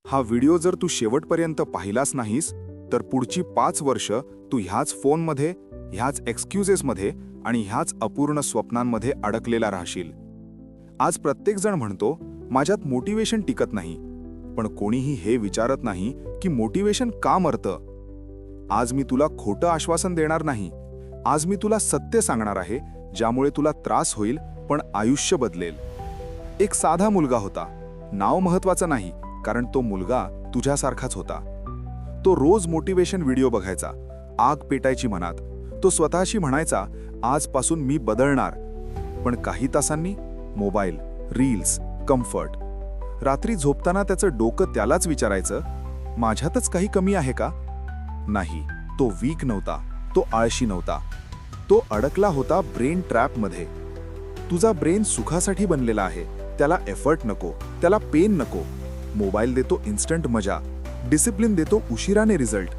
हा व्हिडिओ जर तू शेवटपर्यंत पाहिलास नाहीस तर पुढची 5 वर्ष तू ह्याच फोनमध्ये, ह्याच एक्सक्युजेसमध्ये आणि ह्याच अपूर्ण स्वप्नांमध्ये अडकलेला राहशील. आज प्रत्येकजण म्हणतो माझ्यात मोटिवेशन टिकत नाही, पण कोणीही हे विचारत नाही की मोटिवेशन का मरतं. आज मी तुला खोटं आश्वासन देणार नाही. आज मी तुला सत्य सांगणार आहे, ज्यामुळे तुला त्रास होईल पण आयुष्य बदलेल. एक साधा मुलगा होता. नाव महत्वाचं नाही, कारण तो मुलगा तुझ्यासारखाच होता. तो रोज मोटिवेशन व्हिडिओ बघायचा. आग पेटायची मनात. तो स्वतःशी म्हणायचा, आजपासून मी बदलणार. पण काही तासांनी मोबाईल, रील्स, कम्फर्ट. रात्री झोपताना त्याचं डोकं त्यालाच विचारायचं, माझ्यातच काही कमी आहे का? नाही, तो वीक नव्हता, तो आळशी नव्हता. तो अडकला होता ब्रेन ट्रॅपमध्ये. तुझा ब्रेन सुखासाठी बनलेला आहे. त्याला एफर्ट नको, त्याला पेन नको. मोबाईल देतो इन्स्टंट मजा, डिसिप्लिन देतो उशिराने रिझल्ट,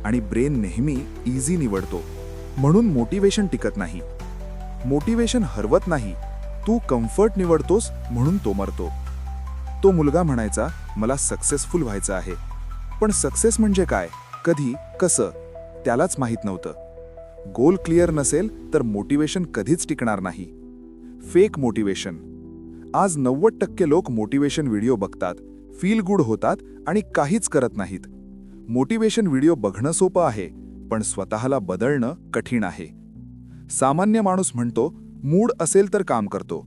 आणि ब्रेन नेहमी इझी निवडतो. म्हणून मोटिवेशन टिकत नाही. मोटिवेशन हरवत नाही, तू कम्फर्ट निवडतोस म्हणून तो मरतो. तो मुलगा म्हणायचा, मला सक्सेसफुल व्हायचं आहे. पण सक्सेस म्हणजे काय, कधी, कसं, त्यालाच माहीत नव्हतं. गोल क्लिअर नसेल तर मोटिवेशन कधीच टिकणार नाही. Fake motivation. आज 90% लोक मोटिवेशन व्हिडिओ बघतात, फील गुड होतात आणि काहीच करत नाहीत. मोटिवेशन व्हिडिओ बघणं सोपं आहे, पण स्वतःला बदलणं कठीण आहे. सामान्य माणूस म्हणतो, मूड असेल तर काम करतो.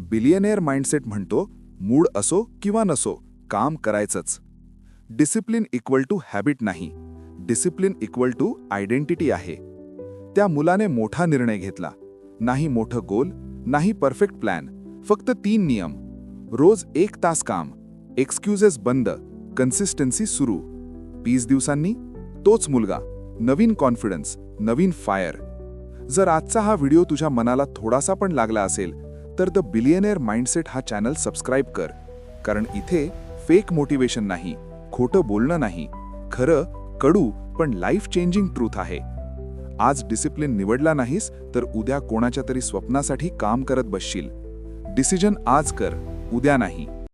बिलियनेअर माइंडसेट म्हणतो, मूड असो किंवा नसो, काम करायचंच. डिसिप्लिन इक्वल टू हॅबिट नाही, डिसिप्लिन इक्वल टू आयडेंटिटी आहे. त्या मुलाने मोठा निर्णय घेतला. नाही मोठं गोल, नाही परफेक्ट प्लॅन, फक्त 3 नियम. रोज 1 तास काम, एक्सक्युजेस बंद, कन्सिस्टन्सी सुरू. 20 दिवसांनी तोच मुलगा, नवीन कॉन्फिडन्स, नवीन फायर. जर आजचा हा व्हिडिओ तुझ्या मनाला थोडासा पण लागला असेल तर द बिलियनेअर माइंडसेट हा चॅनल सबस्क्राईब कर. कारण इथे फेक मोटिवेशन नाही, खोटं बोलणं नाही, खरं, कडू पण लाईफ चेंजिंग ट्रूथ आहे. आज डिसिप्लिन निवडला नाहीस तर उद्या कोणाच्या तरी स्वप्नासाठी काम करत बसशील. डिसिजन आज कर, उद्या नाही.